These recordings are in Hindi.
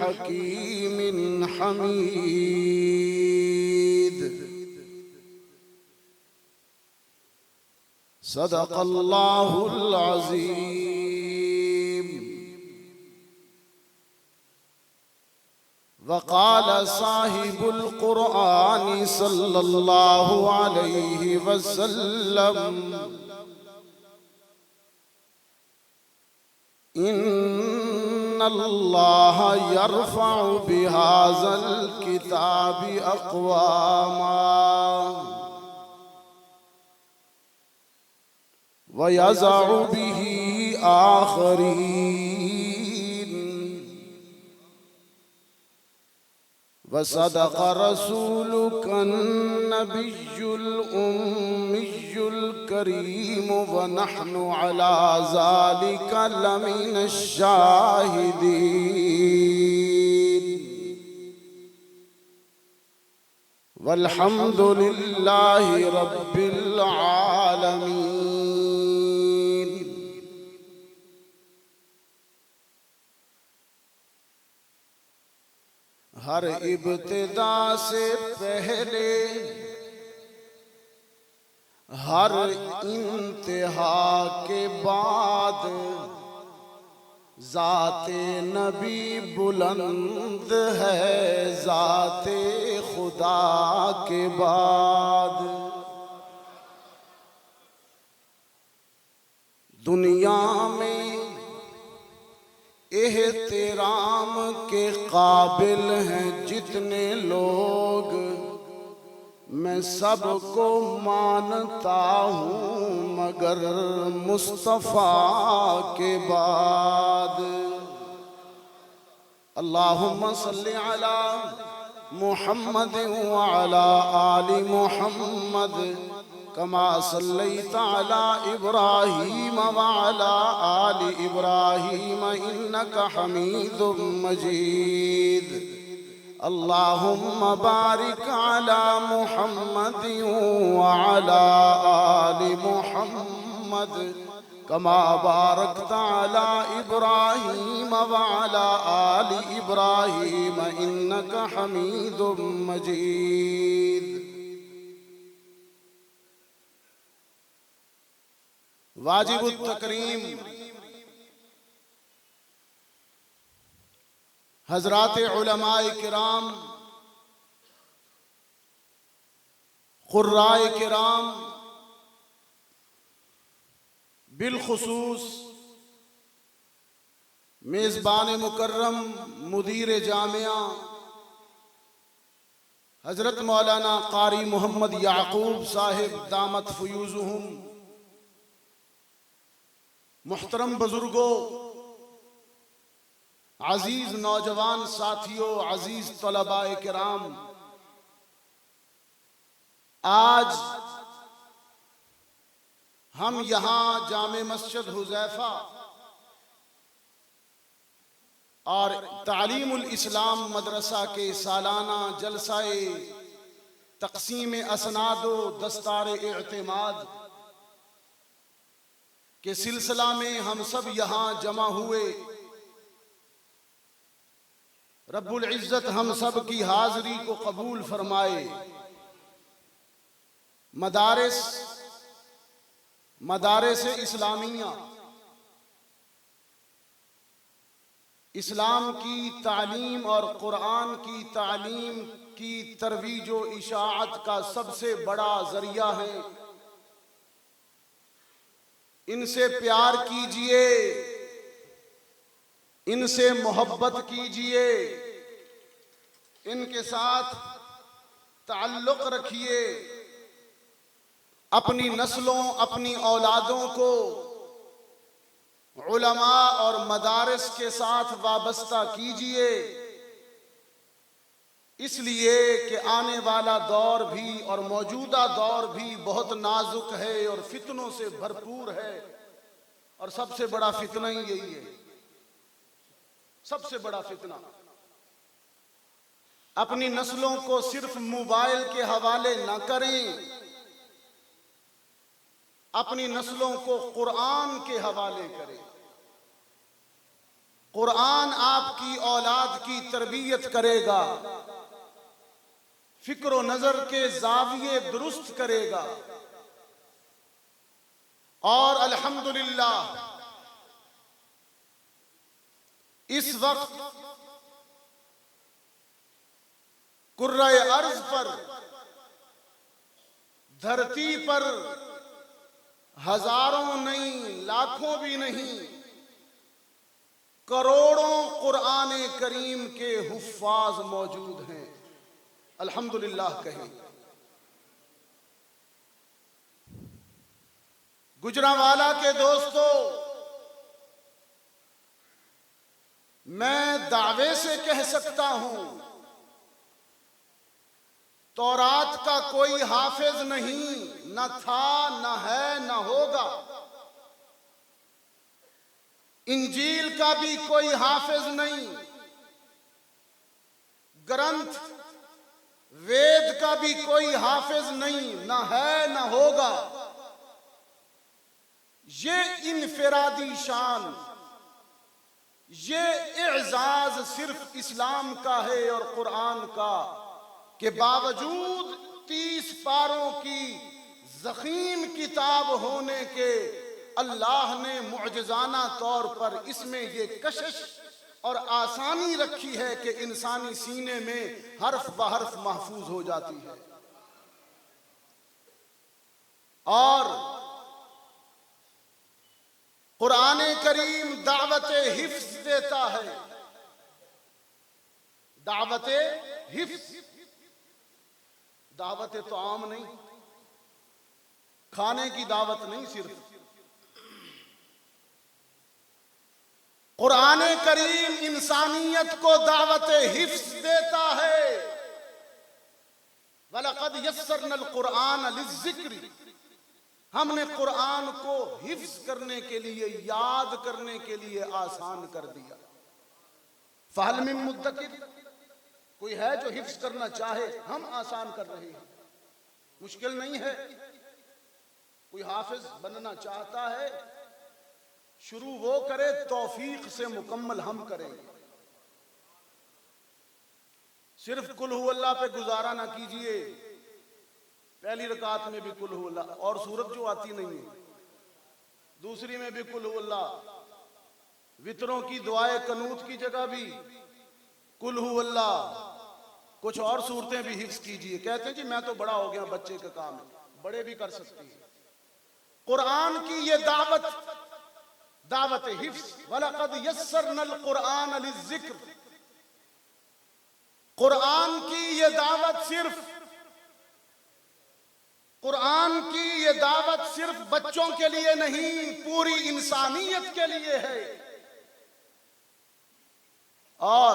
हकीमिन हमीद। सदक़ल्लाहुल अज़ीम। वक़ाल साहिबुल क़ुरआन सल्लल्लाहु अलैहि वसल्लम इन्नल्लाह यरफ़अु बिहाज़ल किताबि अक़वामा व यज़अु बिही आख़रीन व सदक़ रसूलुकन नबियुल उम्मियुल करीम व नहनु अला ज़ालिका लमिनश शाहिदीन वल्हम्दुलिल्लाहि रब्बिल आलमीन। हर इब्तिदा से पहले हर इंतहा के बाद ज़ाते नबी बुलंद है ज़ाते खुदा के बाद। दुनिया में एहतराम के काबिल हैं जितने लोग, मैं सबको मानता हूँ मगर मुस्तफ़ा के बाद। अल्लाहुम्मा सल्लि अला मुहम्मद व अला आलि मुहम्मद कमा सल्लैता अला इब्राहीम व अला आलि इब्राहीम इन्नका हमीदुम मजीद। अल्लाहुम्मा बारिक अला मुहम्मद व अला आलि मुहम्मद कमा बारकता अला इब्राहीम व अला आलि इब्राहीम इन्नका हमीदुम मजीद। वाजिबुत तकरीम हज़रात उलमाए किराम, क़ुर्राए किराम, बिलखुसूस मेज़बान मुकर्रम मुदीर जामिया हज़रत मौलाना क़ारी मोहम्मद याक़ूब साहिब दामत फ़ुयूज़ुहुम, मुहतरम बुजुर्गों, अजीज नौजवान साथियों, अजीज तलबाए किराम, आज हम यहाँ जामे मस्जिद हुज़ैफ़ा और तालीमुल इस्लाम मदरसा के सालाना जलसाए तक़सीम असनादो दस्तार इअ्तिमाद के सिलसिला में हम सब यहाँ जमा हुए। रब्बुल इज़्ज़त हम सब की हाज़री को कबूल फरमाए। मदारिस इस्लामिया इस्लाम की तालीम और कुरान की तालीम की तरवीज व इशाअत का सबसे बड़ा ज़रिया है। इनसे प्यार कीजिए, इनसे मोहब्बत कीजिए, इनके साथ ताल्लुक़ रखिए। अपनी नस्लों, अपनी औलादों को उलमा और मदारिस के साथ वाबस्ता कीजिए, इसलिए कि आने वाला दौर भी और मौजूदा दौर भी बहुत नाजुक है और फितनों से भरपूर है। और सबसे बड़ा फितना ही यही है, सबसे बड़ा फितना। अपनी नस्लों को सिर्फ मोबाइल के हवाले न करें, अपनी नस्लों को कुरान के हवाले करें। कुरान आपकी औलाद की तरबियत करेगा, फिक्र व नजर के जाविये दुरुस्त करेगा। और अल्हम्दुलिल्लाह इस वक्त कुर्रे अर्ज पर, धरती पर हजारों नहीं, लाखों भी नहीं, करोड़ों कुरान करीम के हुफ्फाज मौजूद हैं। अल्हम्दुलिल्लाह कहें। गुजरांवाला के दोस्तों, मैं दावे से कह सकता हूं, तौरात का कोई हाफिज नहीं, न था, न है, न होगा। इंजील का भी कोई हाफिज नहीं, ग्रंथ वेद का भी कोई हाफिज नहीं, न है, न होगा। ये इनफिरादी शान, ये एजाज सिर्फ इस्लाम का है और कुरान का, के बावजूद 30 पारों की ज़ख़ीम किताब होने के अल्लाह ने मुअजिज़ाना तौर पर इसमें ये कशिश और आसानी रखी है कि इंसानी सीने में हर्फ बहर्फ महफूज हो जाती है। और कुरान करीम दावत हिफ्ज देता है, दावत हिफ्ज, दावत तो आम नहीं, खाने की दावत नहीं, सिर्फ कुरान करीम इंसानियत को दावत हिफ्ज देता है। वलक़द यस्सरनल कुरान लिज़्ज़िक्र, हमने कुरान को हिफ्ज करने के लिए, याद करने के लिए आसान कर दिया। फ़हल मिन मुद्दकिर, कोई है जो हिफ्ज करना चाहे? हम आसान कर रहे हैं, मुश्किल नहीं है। कोई हाफिज बनना चाहता है, शुरू वो करे, तौफीक से मुकम्मल हम करेंगे। सिर्फ कुल हु अल्लाह पे गुजारा ना कीजिए, पहली रकात में भी कुल हु अल्लाह, और सूरत जो आती नहीं है, दूसरी में भी कुल हु अल्लाह, वितरों की दुआए कनूत की जगह भी कुल हु अल्लाह, कुछ और सूरतें भी हिफ्ज कीजिए। कहते हैं जी मैं तो बड़ा हो गया, बच्चे का काम है, बड़े भी कर सकती है। कुरान की ये दावत, दावत हिफ्ज, वलक़द यस्सरनल कुरान लिज़्ज़िक्र, कुरान की ये दावत सिर्फ, कुरान की ये दावत सिर्फ बच्चों के लिए नहीं, पूरी इंसानियत के लिए है। और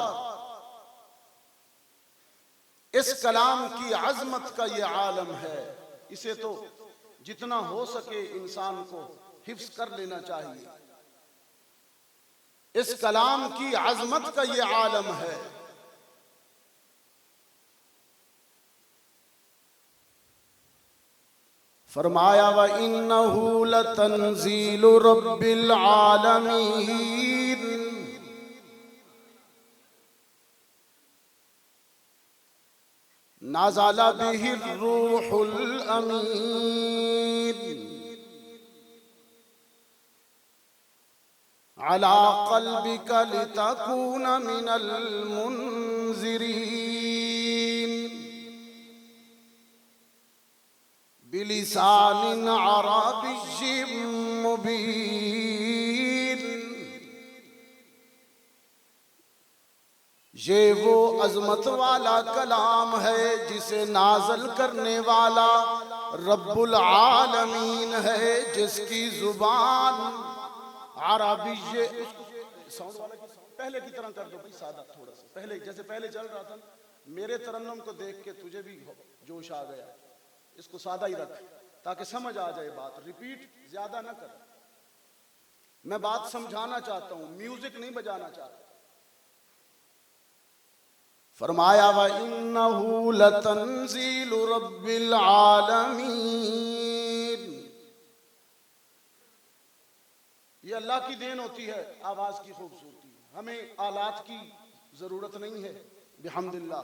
इस कलाम की अजमत का ये आलम है, इसे तो जितना हो सके इंसान को हिफ्ज कर लेना चाहिए। इस कलाम की अजमत का ये आलम है। फरमाया व इन्नहु लतंजीलु रब्बिल आलमीन, नाज़ला बिहिर रूहुल अमीन, अला क़ल्बिका लितकूना मिनल मुनज़िरीन, बिलिसानिन अरबिय्यिन मुबीन। ये वो अजमत वाला कलाम है जिसे नाज़ल करने वाला रब्बुल आलमीन है, जिसकी जुबान अरबी। साउंड वाला पहले की तरह कर दो भाई, सादा थोड़ा सा, पहले जैसे पहले चल रहा था। मेरे तरन्नुम को देख के तुझे भी जोश आ गया, इसको सादा ही रख ताकि समझ आ जाए बात, रिपीट ज्यादा ना कर। मैं बात समझाना चाहता हूं, म्यूजिक नहीं बजाना चाहता। फरमाया व इन्नहु लतंजीलु रब्बिल आलमीन, ये अल्लाह की देन होती है आवाज की खूबसूरती। हमें आलात की जरूरत नहीं है, बिहम्दिल्लाह।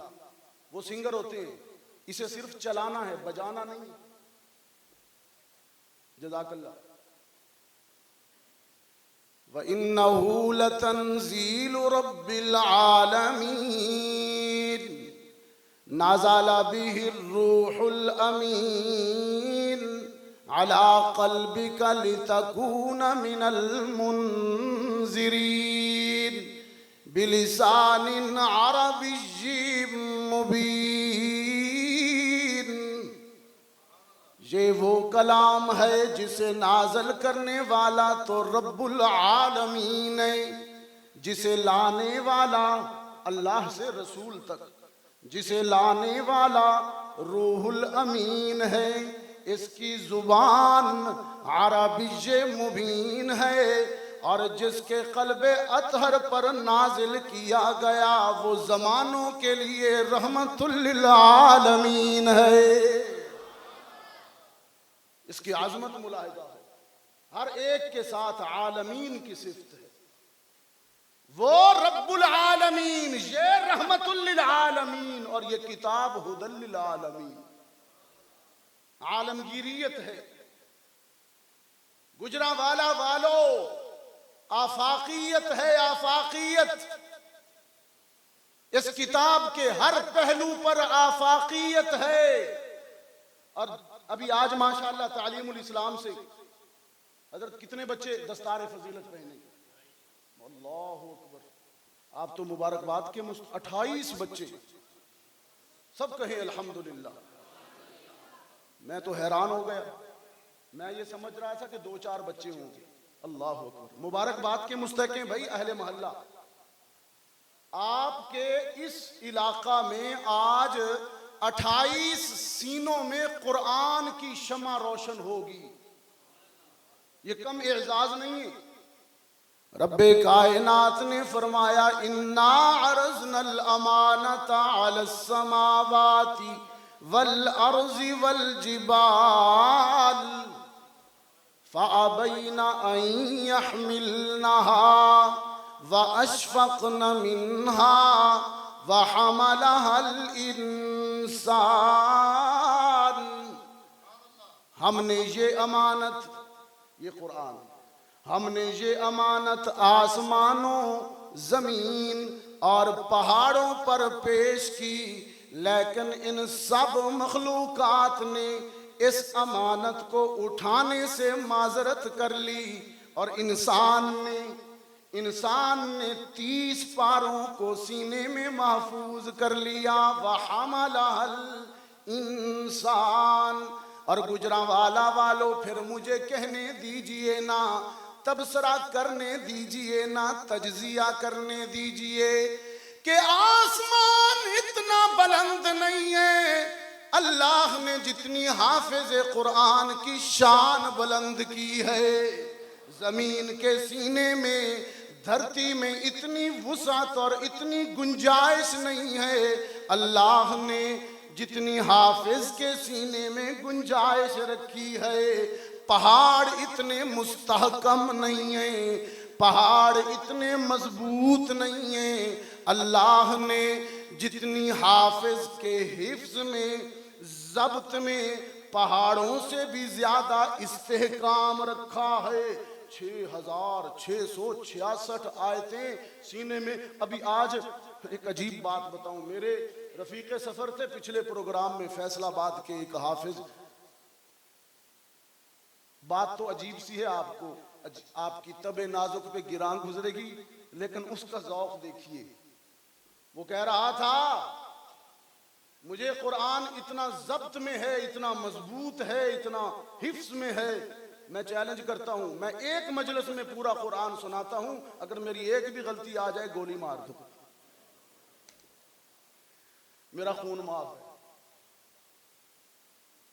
वो सिंगर होते हैं, इसे सिर्फ चलाना है, बजाना नहीं। जज़ाकल्लाह। व इन्नहू लतंज़ीलु रब्बिल आलमीन नाज़ला बिहिर रूहुल अमीन अला क़ल्बिका लितकून मिनल मुनज़िरीन बिलिसानिन अरबिय्यिन मुबीन। ये वो कलाम है जिसे नाज़ल करने वाला तो रब्बुल आलमीन है, जिसे लाने वाला अल्लाह से रसूल तक, जिसे लाने वाला रूहुल अमीन है। इसकी जुबान अरबिय्य मुबीन है, और जिसके क़ल्बे अतहर पर नाजिल किया गया वो ज़मानों के लिए रहमतुल लिल आलमीन है। इसकी आज़मत मुलाहिदा है, हर एक के साथ आलमीन की सिफ्त है। वो रब्बुल आलमीन, ये रहमतुल लिल आलमीन, और ये किताब हुदल लिल आलमीन। आलमगीरियत है। गुजरांवाला वालों, आफाकियत है, आफाकियत। इस किताब के हर पहलू पर आफाकियत है। और अभी आज माशाअल्लाह तालीमुल इस्लाम से हजरत कितने बच्चे दस्तार फजीलत पहनेंगे? अल्लाहु अकबर। आप तो मुबारकबाद के 28 बच्चे, सब कहें अल्हम्दुलिल्लाह। मैं तो हैरान हो गया, मैं ये समझ रहा था कि 2-4 बच्चे होंगे। अल्लाह अकबर। मुबारकबाद के मुस्तहिक़ हैं भाई अहले मोहल्ला। आपके इस इलाका में आज 28 सीनों में कुरान की शमा रोशन होगी। ये कम एजाज नहीं है। रब्बे कायनात ने फरमाया इन्ना अरज़नल अमानता अलस समावाति वल अर्ज़ि वल जिबाल फ़अबैना अन यहमिलनहा व अशफ़क़न मिन्हा व हमलहल इंसान। हमने ये अमानत, ये कुरान, हमने ये अमानत आसमानों, जमीन और पहाड़ों पर पेश की, लेकिन इन सब मखलूकात ने इस अमानत को उठाने से माजरत कर ली। और इंसान ने 30 पारों को सीने में महफूज कर लिया। वहमलहल इंसान। और गुजरांवाला वालों, फिर मुझे कहने दीजिए ना, तबसरा करने दीजिए ना, तज्जिया करने दीजिए कि आसमान इतना बुलंद नहीं है। अल्लाह ने जितनी हाफिज कुरान की शान बुलंद की है, जमीन के सीने में, धरती में इतनी वुसात और इतनी गुंजाइश नहीं है। अल्लाह ने जितनी हाफिज के सीने में गुंजाइश रखी है। पहाड़ इतने मुस्तहकम नहीं है, पहाड़ इतने मजबूत नहीं है। अल्लाह ने जितनी हाफिज के हिफ्ज में, जब्त में पहाड़ों से भी ज्यादा इस्तेहकाम रखा है। 6666 आयतें सीने में। अभी आज एक अजीब बात बताऊं, मेरे रफीक सफर थे पिछले प्रोग्राम में फैसलाबाद के एक हाफिज। बात तो अजीब सी है, आपकी तबे नाजुक पे गिरान गुजरेगी, लेकिन उसका ज़ौक़ देखिए। वो कह रहा था मुझे कुरान इतना जब्त में है, इतना मजबूत है, इतना हिफ्स में है, मैं चैलेंज करता हूं, मैं एक मजलिस में पूरा कुरान सुनाता हूं, अगर मेरी एक भी गलती आ जाए गोली मार दो, मेरा खून माफ है।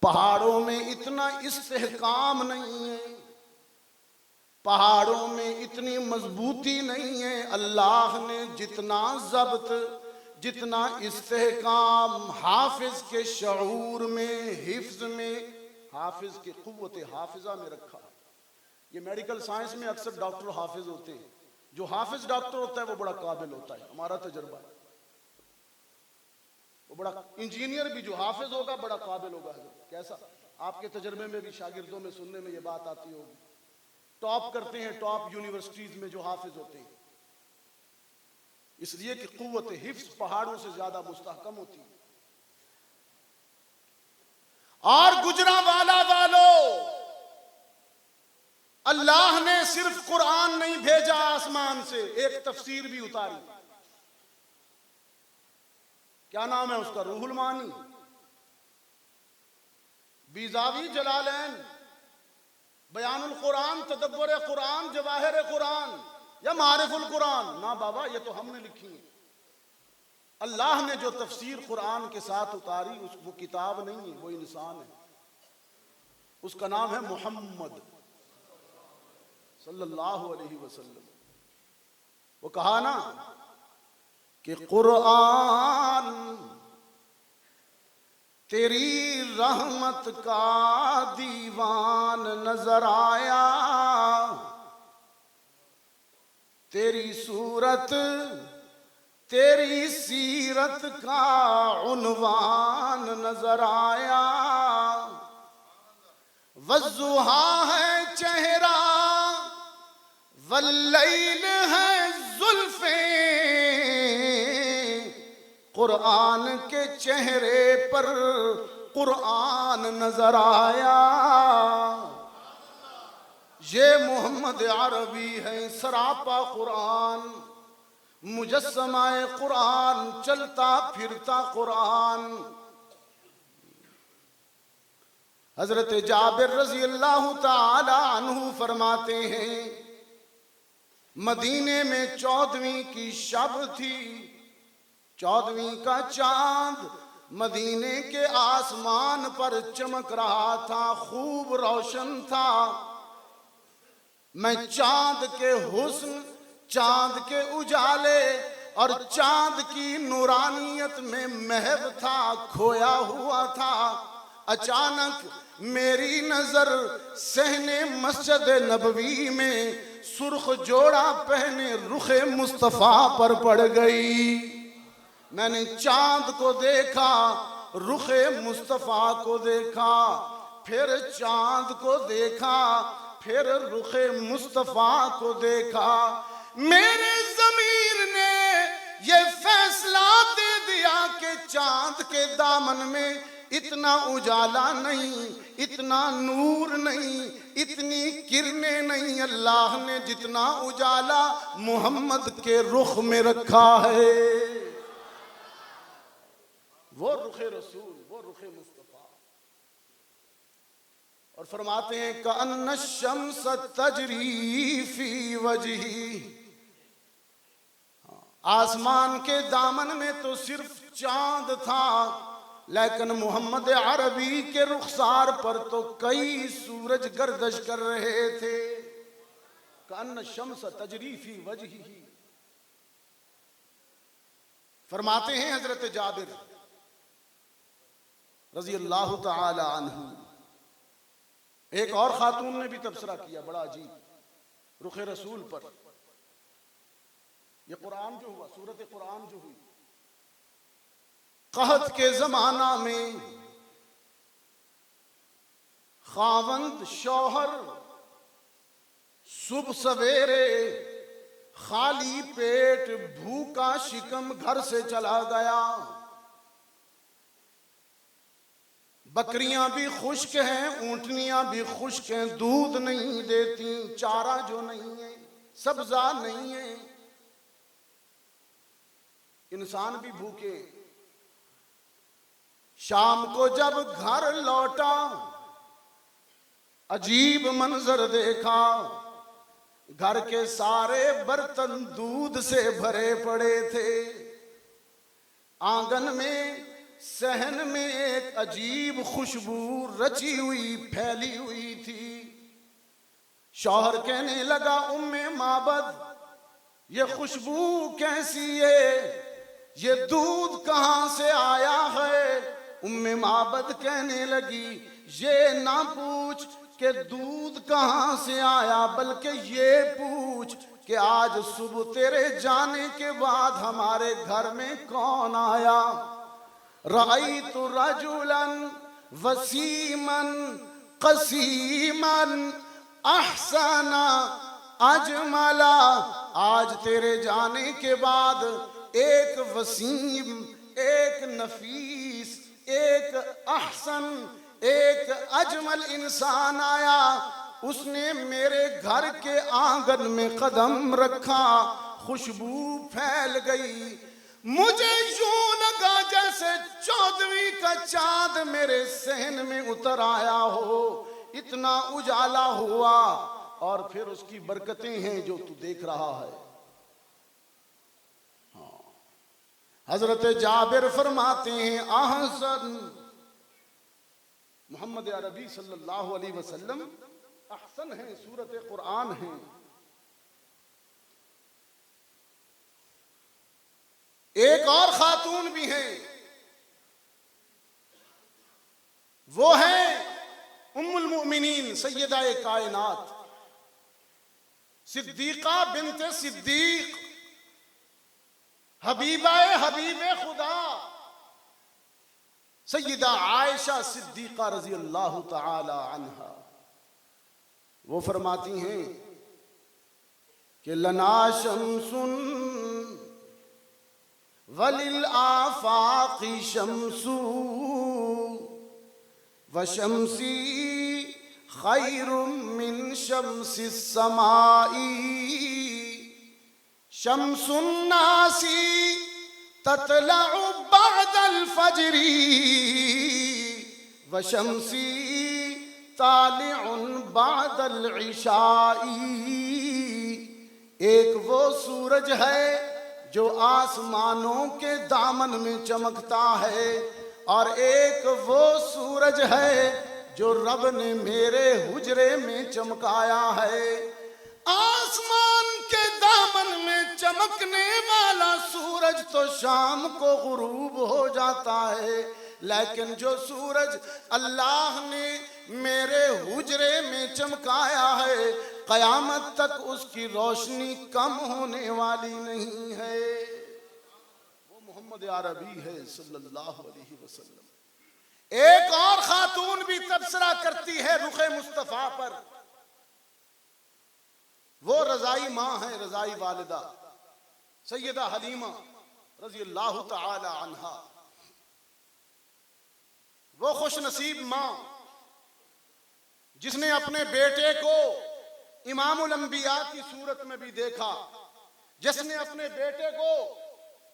पहाड़ों में इतना इस्तेहकाम नहीं है, पहाड़ों में इतनी मजबूती नहीं है। अल्लाह ने जितना जब्त, जितना इस्तेहकाम हाफिज के शऊर में, हिफ्ज में, हाफिज के कुव्वत हाफिजा में रखा। ये मेडिकल साइंस में अक्सर डॉक्टर हाफिज होते हैं, जो हाफिज डॉक्टर होता है वो बड़ा काबिल होता है, हमारा तजर्बा है। वो बड़ा इंजीनियर भी जो हाफिज होगा बड़ा काबिल होगा। कैसा आपके तजर्बे में भी शागिर्दों में सुनने में ये बात आती होगी, टॉप करते हैं टॉप यूनिवर्सिटीज में जो हाफिज होते हैं, इसलिए कि कुव्वत हिफ्ज पहाड़ों से ज्यादा मुस्तहकम होती है। और गुजरांवाला वालों, अल्लाह ने सिर्फ कुरान नहीं भेजा आसमान से, एक तफसीर भी उतारी। क्या नाम है उसका? रूहुल मानी, बीजावी जलालैन, बयानुल कुरान, तदब्बुर कुरान, जवाहिर कुरान या मारिफुल कुरान। ना बाबा, ये तो हमने लिखी है। अल्लाह ने जो तफसीर कुरान के साथ उतारी वो किताब नहीं है, वो इंसान है। उसका नाम है मोहम्मद सल्लल्लाहु अलैहि वसल्लम। वो कहा ना कि कुरान तेरी रहमत का दीवान नजर आया, तेरी सूरत तेरी सीरत का उन्वान नजर आया। वज़ुहा है चेहरा, वल्लैल है जुल्फे, कुरान के चेहरे पर कुरान नजर आया। ये मोहम्मद अरबी है, सरापा कुरान, मुजस्समाए कुरान, चलता फिरता कुरान। हजरत जाबिर रज़ी अल्लाह ताला अन्हु फरमाते हैं, मदीने में 14वीं की शब थी, 14वीं का चांद मदीने के आसमान पर चमक रहा था, खूब रोशन था। मैं चांद के हुस्न, चांद के उजाले और चांद की नूरानियत में महव था, खोया हुआ था। अचानक मेरी नजर सहने मस्जिद नबवी में सुर्ख जोड़ा पहने रुखे मुस्तफा पर पड़ गई। मैंने चांद को देखा, रुखे मुस्तफा को देखा, फिर चांद को देखा, फिर रुखे मुस्तफा को देखा। मेरे ज़मीर ने ये फैसला दे दिया कि चांद के दामन में इतना उजाला नहीं, इतना नूर नहीं, इतनी किरणें नहीं अल्लाह ने जितना उजाला मोहम्मद के रुख में रखा है। वो रुखे रसूल, वो रुखे मुस्तफा। और फरमाते हैं कअन्न शम्स तजरी फी वजही, आसमान के दामन में तो सिर्फ चांद था, लेकिन मोहम्मद अरबी के रुखसार पर तो कई सूरज गर्दश कर रहे थे। कअन्न शम्स तजरी फी वजही। फरमाते हैं हजरत जाबिर रजी अल्लाह ताला अन्हु, एक और खातून ने भी तबसरा किया बड़ा अजीब, रुखे रसूल पर। ये कुरान जो हुआ, सूरत कुरान जो हुई, कहत के जमाना में खावंद शौहर सुबह सवेरे खाली पेट भूखा शिकम घर से चला गया। बकरियां भी खुश्क हैं, ऊंटनियां भी खुश्क हैं, दूध नहीं देती, चारा जो नहीं है, सब्जा नहीं है, इंसान भी भूखे। शाम को जब घर लौटा अजीब मंजर देखा, घर के सारे बर्तन दूध से भरे पड़े थे। आंगन में सहन में एक अजीब खुशबू रची हुई फैली हुई थी। शौहर कहने लगा उम्मे माबद, ये खुशबू कैसी है, ये दूध कहां से आया है? उम्मे माबद कहने लगी ये ना पूछ कि दूध कहां से आया, बल्कि ये पूछ कि आज सुबह तेरे जाने के बाद हमारे घर में कौन आया। रअयतु रजुलन वसीमन कसीमन अहसना अजमला। आज तेरे जाने के बाद एक वसीम, एक नफीस, एक अहसन, एक अजमल इंसान आया। उसने मेरे घर के आंगन में कदम रखा, खुशबू फैल गई। मुझे यूं लगा जैसे 14वीं का चांद मेरे सहन में उतर आया हो। इतना उजाला हुआ। और फिर उसकी बरकतें हैं जो तू देख रहा है। हजरत जाबिर फरमाते हैं अहसन मोहम्मद अरबी सल्लल्लाहु अलैहि वसल्लम अहसन है, सूरत कुरान है। एक और खातून भी है, वो है उम्मुल मुमिनीन सैयदा कायनात सिद्दीका बिन्ते सिद्दीक हबीबा हबीबे खुदा सैयदा आयशा सिद्दीका रजी अल्लाह तआला अन्हा। वो फरमाती हैं कि लना शम्सुन वलिल आफाक़ी शम्सु व शम्सी खैरुम मिन शम्सिस समाई। शम्सुन नासी ततलउ बअदल फजरी व शम्सी तालिउन बअदल इशाई। एक वो सूरज है जो आसमानों के दामन में चमकता है, और एक वो सूरज है जो रब ने मेरे हुजरे में चमकाया है। आसमान के दामन में चमकने वाला सूरज तो शाम को गुरूब हो जाता है, लेकिन जो सूरज अल्लाह ने मेरे हुजरे में चमकाया है, कयामत तक उसकी रोशनी कम होने वाली नहीं है। वो मोहम्मद अरबी है सल्लल्लाहु अलैहि वसल्लम। एक और खातून भी तबसरा करती है रुखे मुस्तफा पर। वो रजाई माँ है, रजाई वालिदा सैयदा हलीमा रजी अल्लाह तआला अन्हा। वो खुश नसीब माँ जिसने अपने बेटे को इमामुल अंबिया की सूरत में भी देखा, जिसने अपने बेटे को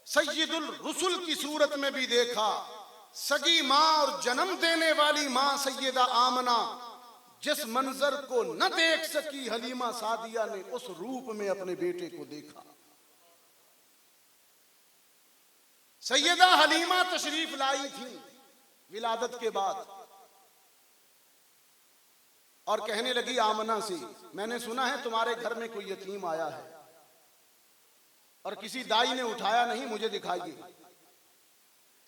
सय्यदुल रुसुल की सूरत में भी देखा। सगी माँ और जन्म देने वाली माँ सैयदा आमना जिस मंजर को न देख सकी, हलीमा सादिया ने उस रूप में अपने बेटे को देखा। सैयदा हलीमा तशरीफ लाई थी विलादत के बाद और कहने लगी आमना से, मैंने सुना है तुम्हारे घर में कोई यतीम आया है और किसी दाई ने उठाया नहीं, मुझे दिखाइए।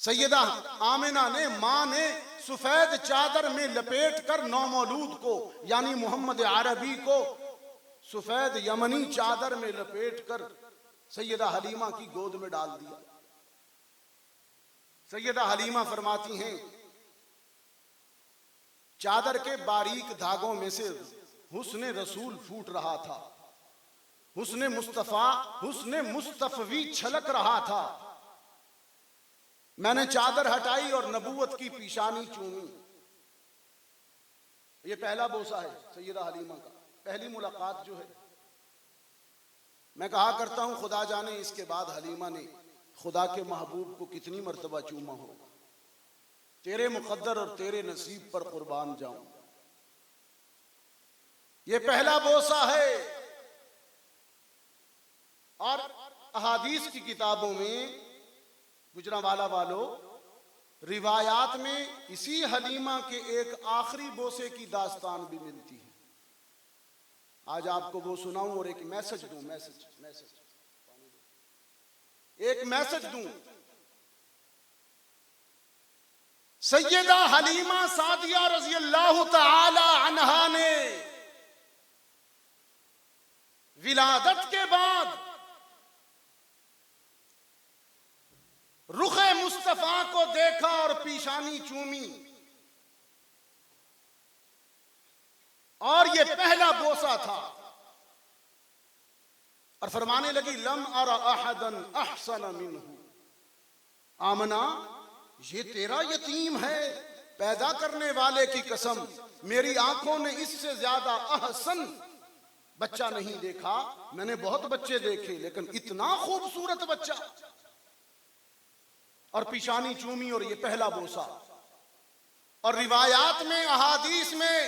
सैयदा आमिना ने, माँ ने सफेद चादर में लपेट कर नौमौलूद को यानी मोहम्मद अरबी को सफेद यमनी चादर में लपेट कर सैयदा हलीमा की गोद में डाल दिया। सैयदा हलीमा फरमाती हैं, चादर के बारीक धागों में से हुस्ने रसूल फूट रहा था, हुस्ने मुस्तफा, हुस्ने मुस्तफवी छलक रहा था। मैंने चादर हटाई और नबूवत की पेशानी चूमी। ये पहला बोसा है सैयदा हलीमा का, पहली मुलाकात जो है। मैं कहा करता हूं खुदा जाने इसके बाद हलीमा ने खुदा के महबूब को कितनी मर्तबा चूमा होगा। तेरे मुकद्दर और तेरे नसीब पर कुर्बान जाऊं। ये पहला बोसा है। और अहादीस की किताबों में गुजरांवाला वालों रिवायात में इसी हलीमा के एक आखिरी बोसे की दास्तान भी मिलती है। आज आपको वो सुनाऊं और एक मैसेज दूं, एक मैसेज दूं। सैयदा हलीमा सादिया रजी अल्लाह तआला अन्हा ने विलादत के बाद रुखे मुस्तफा को देखा और पीशानी चूमी, और ये पहला बोसा था। और फरमाने लगी लम अरा अहदन अहसन मिन्हु। आमना, ये तेरा यतीम है, पैदा करने वाले की कसम, मेरी आंखों ने इससे ज्यादा अहसन बच्चा नहीं देखा। मैंने बहुत बच्चे देखे लेकिन इतना खूबसूरत बच्चा। और पिशानी चूमी और ये पहला बोसा। और रिवायात में, अहादीस में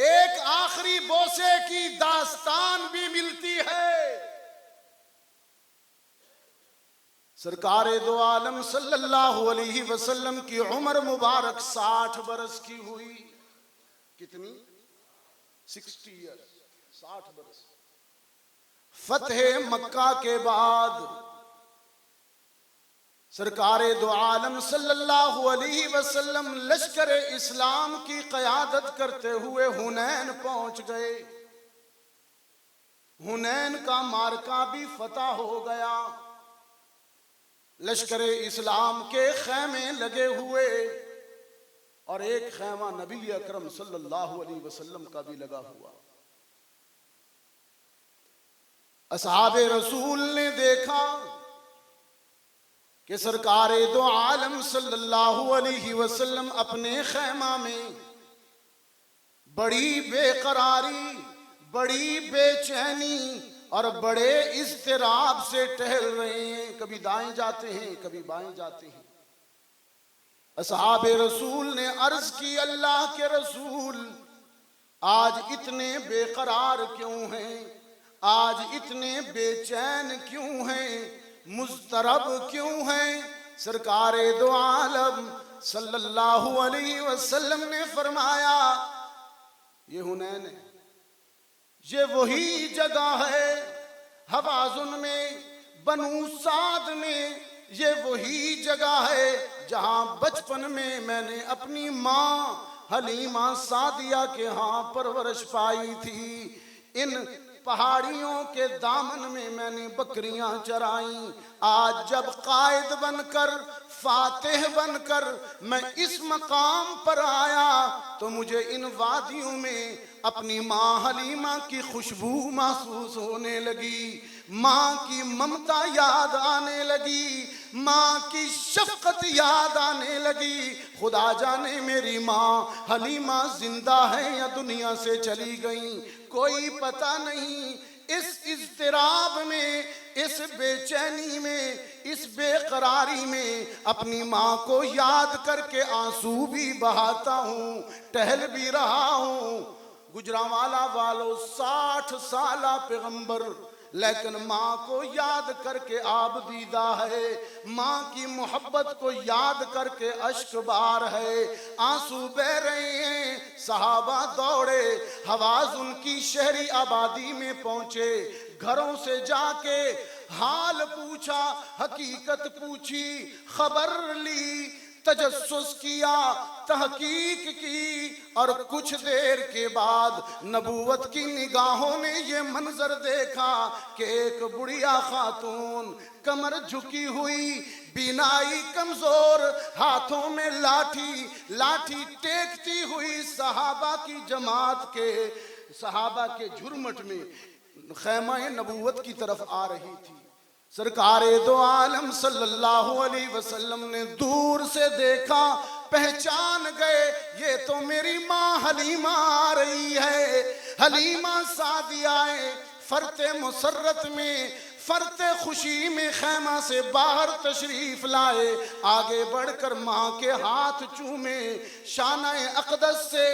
एक आखिरी बोसे की दास्तान भी मिलती है। सरकार दो आलम सल्लल्लाहु अलैहि वसल्लम की उम्र मुबारक 60 बरस की हुई। कितनी? 60 ईयर्स, 60 बरस। फतह मक्का के बाद सरकार दो आलम सल्लल्लाहु अलैहि वसल्लम लश्कर इस्लाम की क़यादत करते हुए हुनैन पहुंच गए। हुनैन का मार्का भी फतह हो गया। लश्कर इस्लाम के खैमे लगे हुए, और एक खैमा नबी अकरम सल्लल्लाहु अलैहि वसल्लम का भी लगा हुआ। असहाबे रसूल ने देखा कि सरकार दो आलम सल्लल्लाहु अलैहि वसल्लम अपने खैमा में बड़ी बेकरारी, बड़ी बेचैनी और बड़े इज़्तिराब से टहल रहे हैं। कभी दाएं जाते हैं, कभी बाएं जाते हैं। असहाबे रसूल ने अर्ज की, अल्लाह के रसूल, आज इतने बेकरार क्यों हैं? आज इतने बेचैन क्यों हैं? मुज़्तरब क्यों हैं? सरकार दो आलम सल्लल्लाहु अलैहि वसल्लम ने फरमाया, ये हुनैन है, ये वही जगह है हवाज़ुन में, बनु साद में, ये वही जगह है जहां बचपन में मैंने अपनी माँ हलीमा सादिया के यहाँ परवरिश पाई थी। इन पहाड़ियों के दामन में मैंने बकरियां चराई। आज जब कायद बनकर, फातिह बनकर मैं इस मकाम पर आया तो मुझे इन वादियों में अपनी माँ हलीमा की खुशबू महसूस होने लगी। माँ की ममता याद आने लगी, माँ की शफकत याद आने लगी। खुदा जाने मेरी माँ हलीमा जिंदा है या दुनिया से चली गई, कोई पता नहीं। इस इज़्तिराब में, इस बेचैनी में, इस बेकरारी में अपनी माँ को याद करके आंसू भी बहाता हूँ, टहल भी रहा हूँ। गुजरांवाला वालों 60 साला पैगंबर, लेकिन माँ को याद करके आब दीदा है, माँ की मोहब्बत को याद करके अश्क बार है, आंसू बह रहे हैं। सहाबा दौड़े, हवाज उनकी शहरी आबादी में पहुंचे, घरों से जाके हाल पूछा, हकीकत पूछी, खबर ली, तजस्सुस किया, तहकीक की, और कुछ देर के बाद नबूवत की निगाहों ने ये मंजर देखा कि एक बुढ़िया खातून कमर झुकी हुई, बीनाई कमजोर, हाथों में लाठी टेकती हुई सहाबा की जमात के, सहाबा के झुरमट में खैमा नबूवत की तरफ आ रही थी। सरकार दो आलम सल्लल्लाहु अलैहि वसल्लम ने दूर से देखा, पहचान गए, ये तो मेरी माँ हलीमा आ रही है। हलीमा सादियाए फरते मुसर्रत में, फरते खुशी में खैमा से बाहर तशरीफ लाए। आगे बढ़कर माँ के हाथ चूमे, शानाए अक़दस से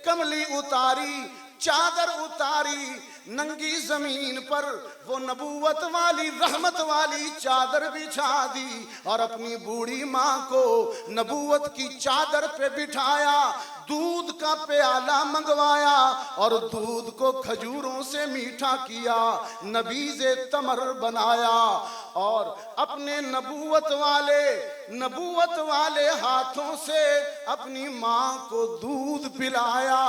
कमली उतारी, चादर उतारी, नंगी जमीन पर वो नबूवत वाली, रहमत वाली चादर बिछा दी और अपनी बूढ़ी माँ को नबूवत की चादर पे बिठाया। दूध का प्याला मंगवाया और दूध को खजूरों से मीठा किया, नबीज़े तमर बनाया और अपने नबूवत वाले हाथों से अपनी माँ को दूध पिलाया।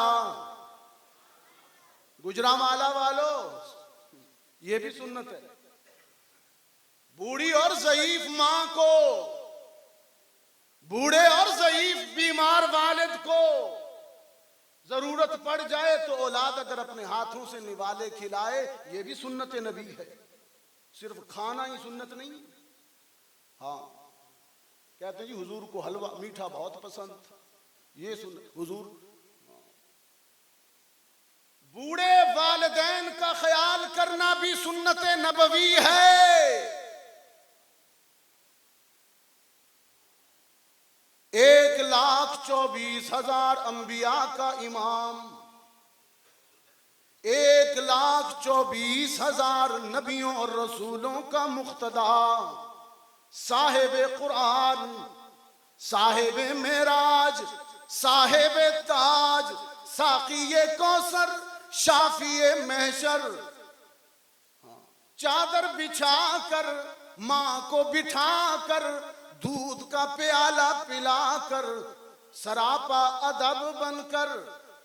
गुजरांवाला वालों, ये भी सुन्नत है। बूढ़ी और ज़ईफ मां को, बूढ़े और ज़ईफ बीमार वालिद को जरूरत पड़ जाए तो औलाद अगर अपने हाथों से निवाले खिलाए, ये भी सुन्नत नबी है। सिर्फ खाना ही सुन्नत नहीं। हाँ, कहते हैं जी हुजूर को हलवा मीठा बहुत पसंद था, ये सुन हुजूर। बूढ़े वालिदैन का ख्याल करना भी सुन्नत नबवी है। 1,24,000 अंबिया का इमाम, 1,24,000 नबियों और रसूलों का मुख्तदा, साहिब कुरान, साहिब मेराज, साहिब ताज, साक़िए कौसर, शाफिए महशर, चादर बिछाकर मां को बिठाकर दूध का प्याला पिलाकर सरापा अदब बनकर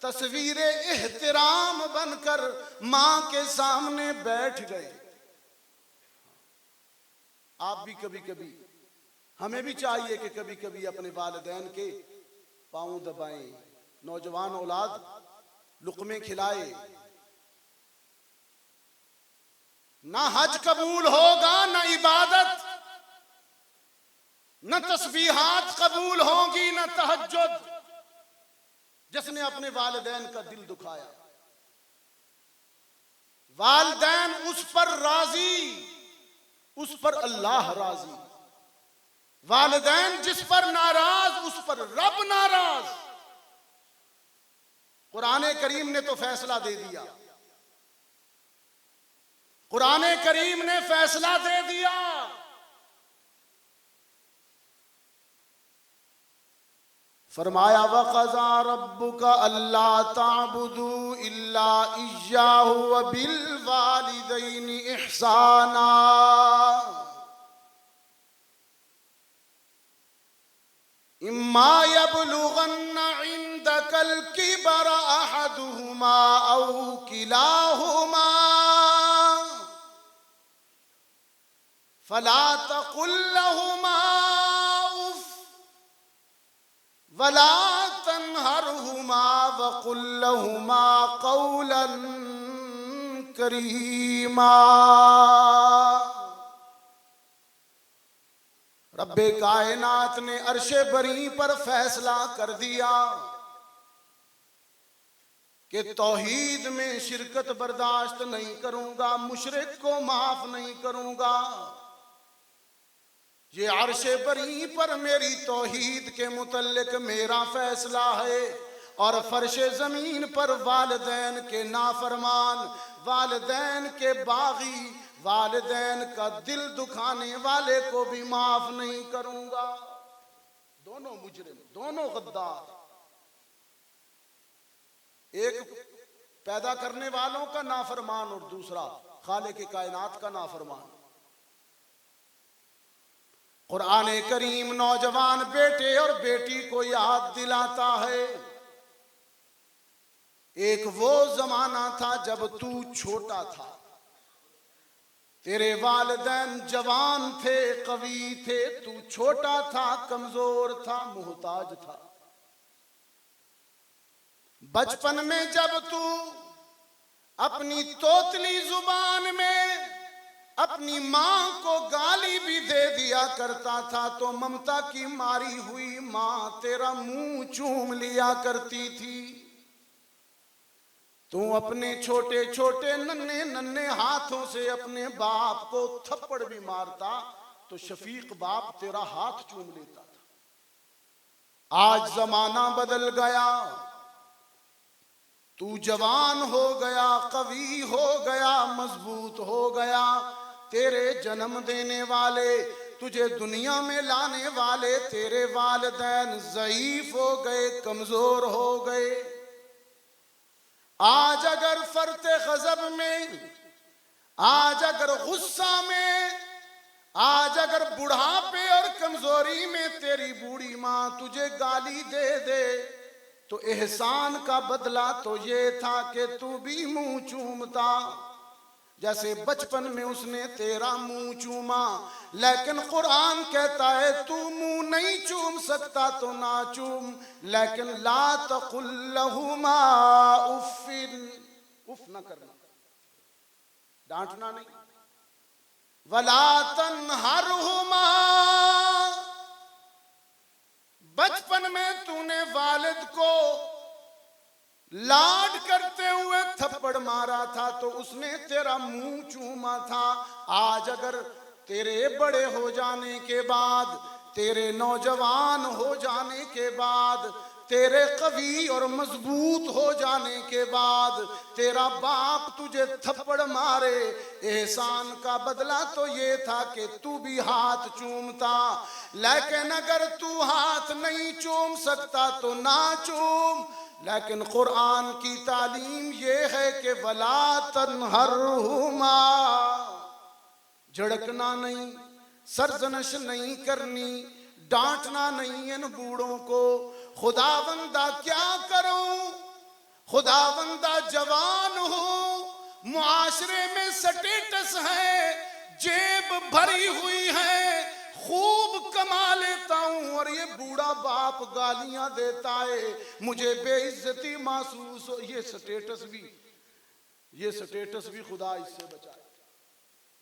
तस्वीरे एहतराम बनकर मां के सामने बैठ गए। आप भी कभी कभी, हमें भी चाहिए कि कभी कभी अपने वालिदैन के पांव दबाएं, नौजवान औलाद लुक़मे खिलाए। ना हज कबूल होगा, ना इबादत, न तस्बीहात कबूल होंगी, न तहज्जुद, जिसने अपने वालिदैन का दिल दुखाया। वालिदैन उस पर राजी, उस पर अल्लाह राजी। वालिदैन जिस पर नाराज, उस पर रब नाराज। कुरान करीम ने तो फैसला दे दिया, कुरान करीम ने फैसला दे दिया। फरमाया वक़ज़ा रब्बुका अल्ला ताबुदू इल्ला इय्याहु व बिल वालिदैनि इहसाना। इम्मा यबलुगन्ना इंदकल किबर अहदुहुमा औ किलाहुमा फला तकुल लहुमा उफ वला तन्हरहुमा वकुल लहुमा कौलन करीमा। रब्बे कायनात ने अर्शे बरी पर फैसला कर दिया कि तौहीद में शिरकत बर्दाश्त नहीं करूंगा, मुशरिक को माफ नहीं करूंगा। ये अर्शे बरी पर मेरी तौहीद के मुतल्लिक मेरा फैसला है, और फर्शे जमीन पर वालिदैन के नाफरमान, वालिदैन के बागी, वालिदैन का दिल दुखाने वाले को भी माफ नहीं करूंगा। दोनों मुजरिम, दोनों गद्दार, एक पैदा करने वालों का नाफरमान और दूसरा खालिक के कायनात का नाफरमान। कुरान करीम नौजवान बेटे और बेटी को याद दिलाता है, एक वो जमाना था जब तू छोटा था, तेरे वालिदैन जवान थे, कवी थे, तू छोटा था, कमजोर था, मोहताज था। बचपन में जब तू अपनी तोतली जुबान में अपनी मां को गाली भी दे दिया करता था, तो ममता की मारी हुई मां तेरा मुंह चूम लिया करती थी। तू अपने छोटे छोटे नन्हे नन्हे हाथों से अपने बाप को थप्पड़ भी मारता तो शफीक बाप तेरा हाथ चूम लेता था। आज जमाना बदल गया, तू जवान हो गया, कवी हो गया, मजबूत हो गया। तेरे जन्म देने वाले, तुझे दुनिया में लाने वाले तेरे वालिदैन ज़ईफ हो गए, कमजोर हो गए। आज अगर फरते गज़ब में, आज अगर गुस्सा में, आज अगर बुढ़ापे और कमजोरी में तेरी बूढ़ी मां तुझे गाली दे दे, तो एहसान का बदला तो ये था कि तू भी मुंह चूमता। जैसे बचपन में उसने तेरा मुंह चूमा, लेकिन कुरान कहता है तू मुंह नहीं चूम सकता तो ना चूम, लेकिन ला तकुल लहुमा उफ़िन, उफ ना करना, डांटना नहीं, वला तन्हरहुमा, बचपन में तूने वालिद को लाड करते हुए थप्पड़ मारा था तो उसने तेरा मुंह चूमा था। आज अगर तेरे बड़े हो जाने के बाद, तेरे नौजवान हो जाने के बाद, तेरे कवी और मजबूत हो जाने के बाद तेरा बाप तुझे थप्पड़ मारे, एहसान का बदला तो ये था कि तू भी हाथ चूमता, लेकिन अगर तू हाथ नहीं चूम सकता तो ना चूम, लेकिन कुरान की तालीम ये है कि वला तन्हरहुमा, झड़कना नहीं, सरजनश नहीं करनी, डांटना नहीं इन बूढ़ों को। खुदावंदा क्या करूं, खुदावंदा जवान हो, मुआशरे में स्टेटस है, जेब भरी हुई है, खूब कमा लेता हूं और ये बूढ़ा बाप गालियां देता है, मुझे बेइज्जती महसूस हो। ये स्टेटस भी खुदा इससे बचाए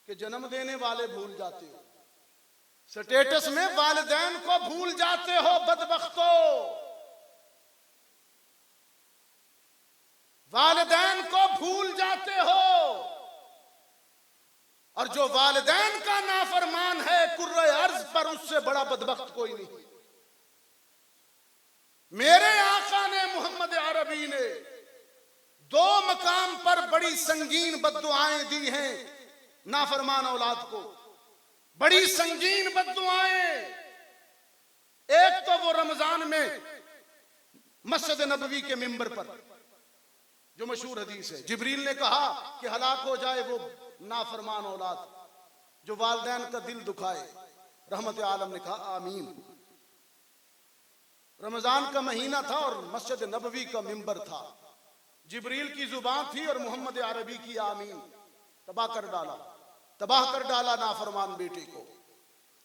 कि जन्म देने वाले भूल जाते हो, स्टेटस में वालिदैन को भूल जाते हो, बदबख्तो, वालिदैन को भूल जाते हो। और जो वालिदैन का नाफरमान है कुर्रे अर्ज पर, उससे बड़ा बदबख्त कोई नहीं। मेरे आका ने, मोहम्मद अरबी ने 2 मकाम पर बड़ी संगीन बद्दुआएं दी हैं नाफरमान औलाद को, बड़ी संगीन बद्दुआएं। एक तो वो रमजान में मस्जिद नबवी के मिंबर पर जो मशहूर हदीस है, जिब्रील ने कहा कि हलाक हो जाए वो नाफरमान औलाद जो वालिदैन का दिल दुखाए। रहमत आलम ने कहा आमीन। रमजान का महीना था और मस्जिद नबवी का मिंबर था, जिब्रील की जुबान थी और मोहम्मद अरबी की आमीन। तबाह कर डाला नाफरमान बेटे को,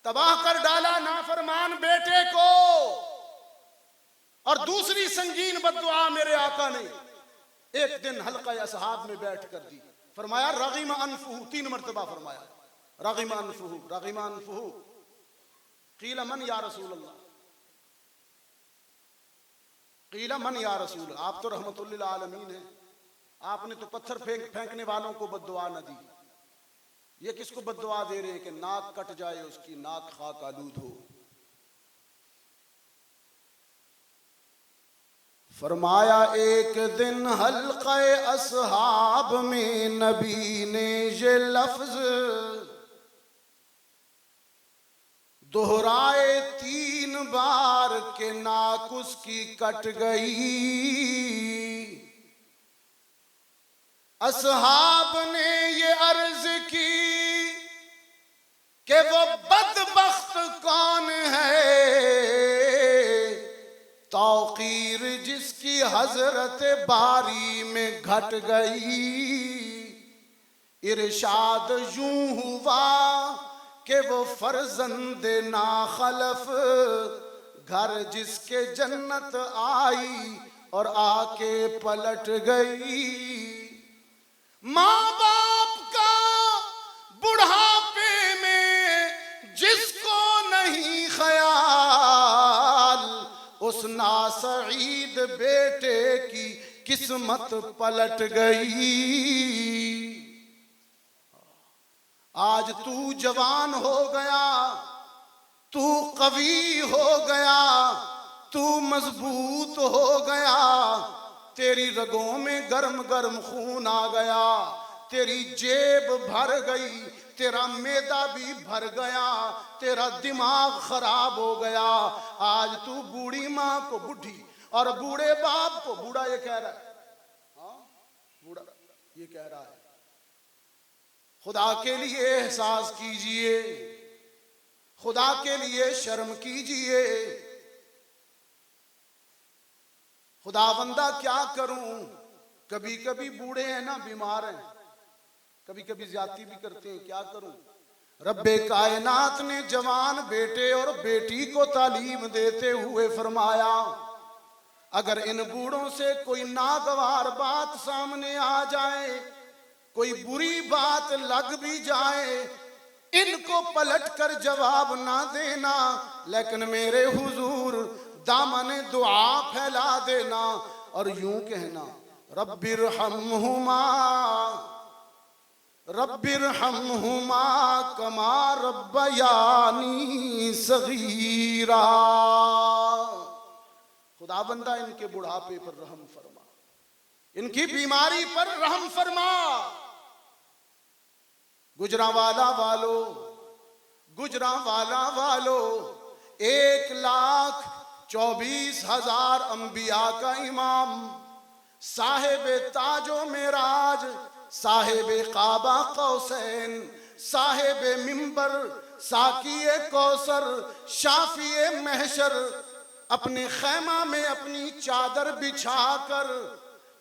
तबाह कर डाला नाफरमान बेटे को। और दूसरी संगीन बद्दुआ मेरे आका ने एक दिन हल्का असहाब में बैठ कर दी, फरमाया रगीमा अनफुहु, 3 मरतबा फरमाया रगीमा अनफुहु, रगीमा अनफुहु। क़ीला मन या रसूल अल्लाह, क़ीला मन या रसूल, आप तो रहमतुल लिल आलमीन हैं, आपने तो पत्थर फेंकने वालों को बद्दुआ न दी, ये किसको बद्दुआ दे रहे हैं कि नाक कट जाए, उसकी नाक खाक आलूद हो। फरमाया एक दिन हल्क़े असहाब में नबी ने ये लफ्ज दोहराए 3 बार के नाक उसकी कट गई। असहाब ने ये अर्ज की कि वो बदबख्त कौन है, तौक़ीर जिसकी हजरत बारी में घट गई। इरशाद यूं हुआ कि वो फर्जंद नाखलफ, घर जिसके जन्नत आई और आके पलट गई। माँ बाप का बुढ़ापे में जिसको नहीं ख्याल, उस नासईद बेटे की किस्मत पलट गई। आज तू जवान हो गया, तू कवी हो गया, तू मजबूत हो गया, तेरी रगों में गर्म गर्म खून आ गया, तेरी जेब भर गई, तेरा मैदा भी भर गया, तेरा दिमाग खराब हो गया। आज तू बूढ़ी माँ को बुढ़ी और बूढ़े बाप को बूढ़ा ये कह रहा है, हाँ बूढ़ा ये कह रहा है। खुदा के लिए एहसास कीजिए, खुदा के लिए शर्म कीजिए। खुदावंदा क्या करूं, कभी कभी बूढ़े हैं ना, बीमार हैं, कभी कभी ज्यादती भी करते हैं, क्या करूं। रब्बे कायनात ने जवान बेटे और बेटी को तालीम देते हुए फरमाया, अगर इन बूढ़ों से कोई नागवार बात सामने आ जाए, कोई बुरी बात लग भी जाए, इनको पलट कर जवाब ना देना, लेकिन मेरे हुजूर दामन दुआ फैला देना और यूं कहना, रब्बिरहम्हुमा रब्बिरहम्हुमा कमा रब्बयानी सगीरा। खुदाबंदा इनके बुढ़ापे पर रहम फरमा, इनकी बीमारी पर रहम फरमा। गुजरांवाला वालों 1,24,000 अंबिया का इमाम, साहिब ताजो मेराज, साहिब काबा कौसैन, साहिब मिंबर, साकिए कौसर, शाफिए महशर, अपने खैमा में अपनी चादर बिछाकर,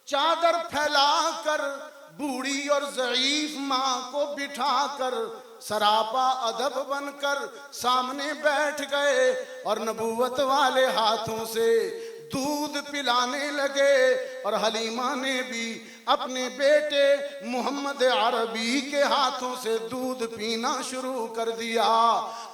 चादर फैलाकर, बूढ़ी और ज़ईफ माँ को बिठाकर सरापा अदब बनकर सामने बैठ गए और नबूवत वाले हाथों से दूध पिलाने लगे। और हलीमा ने भी अपने बेटे मोहम्मद अरबी के हाथों से दूध पीना शुरू कर दिया।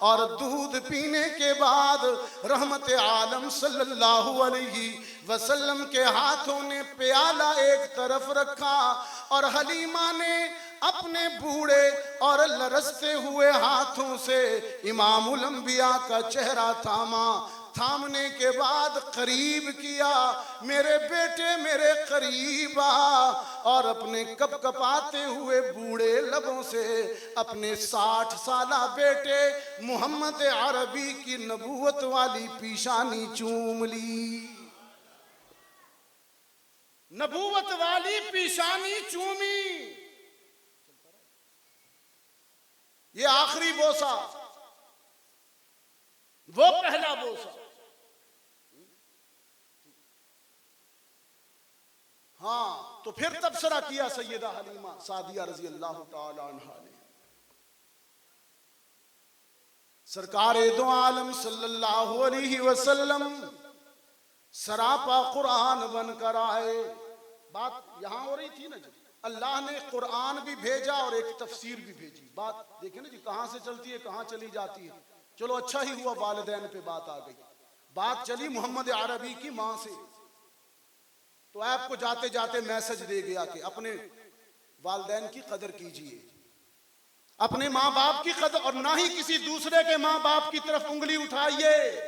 और दूध पीने के बाद रहमत आलम सल्लल्लाहु अलैहि वसल्लम के हाथों ने प्याला एक तरफ रखा और हलीमा ने अपने बूढ़े और लरसते हुए हाथों से इमामुल अंबिया का चेहरा थामा। थामने के बाद करीब किया, मेरे बेटे मेरे करीब आ, और अपने कपकपाते हुए बूढ़े लबों से अपने 60 साला बेटे मोहम्मद अरबी की नबूवत वाली पेशानी चूम ली। नबूवत वाली पेशानी चूमी। ये आखिरी बोसा, वो पहला बोसा। हाँ, तो फिर तबसरा किया सैयदा हलीमा सादिया रजी अल्लाह ताला अन्हा ने। सरकारे दो आलम सल्लल्लाहु अलैहि वसल्लम सरापा कुरान बनकर आए। बात यहां हो रही थी ना जी, अल्लाह ने कुरान भी भेजा और एक तफसीर भी भेजी। बात देखिए ना जी, कहां से चलती है कहां चली जाती है। चलो अच्छा ही हुआ वालिदैन पे बात आ गई। बात चली मोहम्मद अरबी की मां से, तो आपको जाते जाते मैसेज दे गया कि अपने वालिदैन की कदर कीजिए, अपने माँ बाप की कदर, और ना ही किसी दूसरे के माँ बाप की तरफ उंगली उठाइए।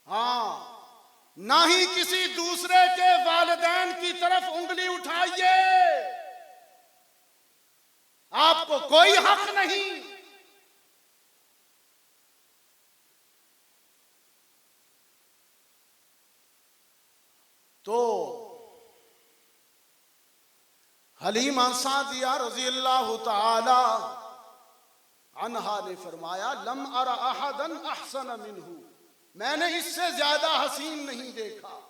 हाँ, ना ही किसी दूसरे के वालिदैन की तरफ उंगली उठाइए। आपको कोई हक नहीं। तो हलीमा सादिया रजी अल्लाह ताला अन्हा ने फरमाया, लम अरा अहदन अहसन मिन्हु, मैंने इससे ज्यादा हसीन नहीं देखा,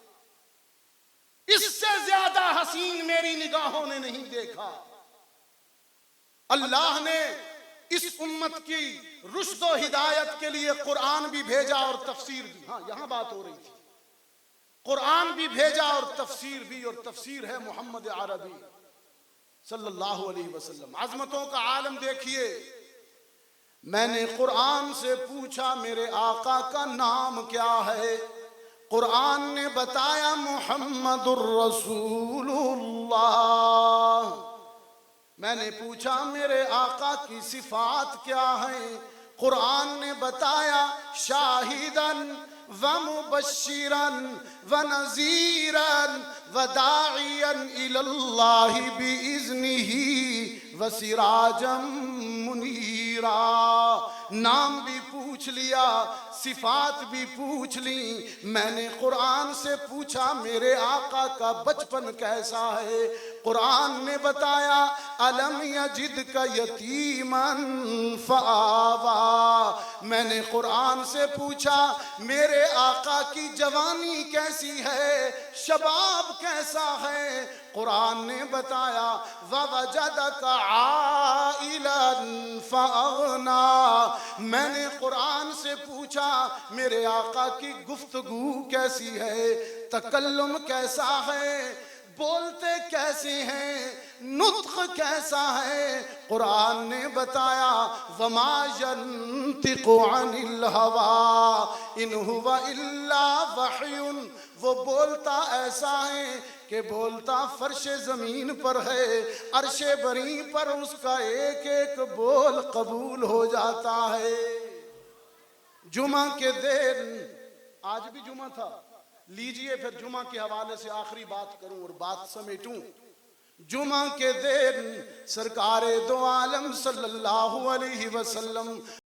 इससे ज्यादा हसीन मेरी निगाहों ने नहीं देखा। अल्लाह ने इस उम्मत की रुश्द हिदायत के लिए कुरान भी भेजा और तफसीर भी। हाँ, यहां बात हो रही थी, कुरान भी भेजा और तफसीर भी, और तफसीर है मोहम्मद अरबी सल्लल्लाहु अलैहि वसल्लम। अजमतों का आलम देखिए। मैंने कुरान से पूछा मेरे आका का नाम क्या है, कुरान ने बताया मुहम्मदुर रसूलुल्लाह। मैंने पूछा मेरे आका की सिफात क्या है, कुरान ने बताया शाहिदन व मुबश्शिरन व नज़ीरन व दाइयन इलल्लाहि बिइज़्निही व सिराजम मुनीरा। नाम भी पूछ लिया, सिफात भी पूछ ली। मैंने कुरान से पूछा मेरे आका का बचपन कैसा है, कुरान ने बताया अलम यजिद का यतीमन फआवा। मैंने कुरान से पूछा मेरे आका की जवानी कैसी है, शबाब कैसा है। कुरान ने बताया ववजदका आइलन फअगना। मैंने कुरान से पूछा मेरे आका की गुफ्तगू कैसी है, तकल्लुम कैसा है, बोलते कैसे हैं, नुत्क कैसा है। कुरान ने बताया वमा यंतिकु अनिल हवा इन हुवा इल्ला वह्युन। वो बोलता ऐसा है कि बोलता फर्श जमीन पर है, अर्शे बरी पर उसका एक एक बोल कबूल हो जाता है। जुमा के दिन, आज भी जुमा था, लीजिए फिर जुमा के हवाले से आखिरी बात करूं और बात समेटूं। जुमा के दिन सरकारे दो आलम सल्लल्लाहु अलैहि वसल्लम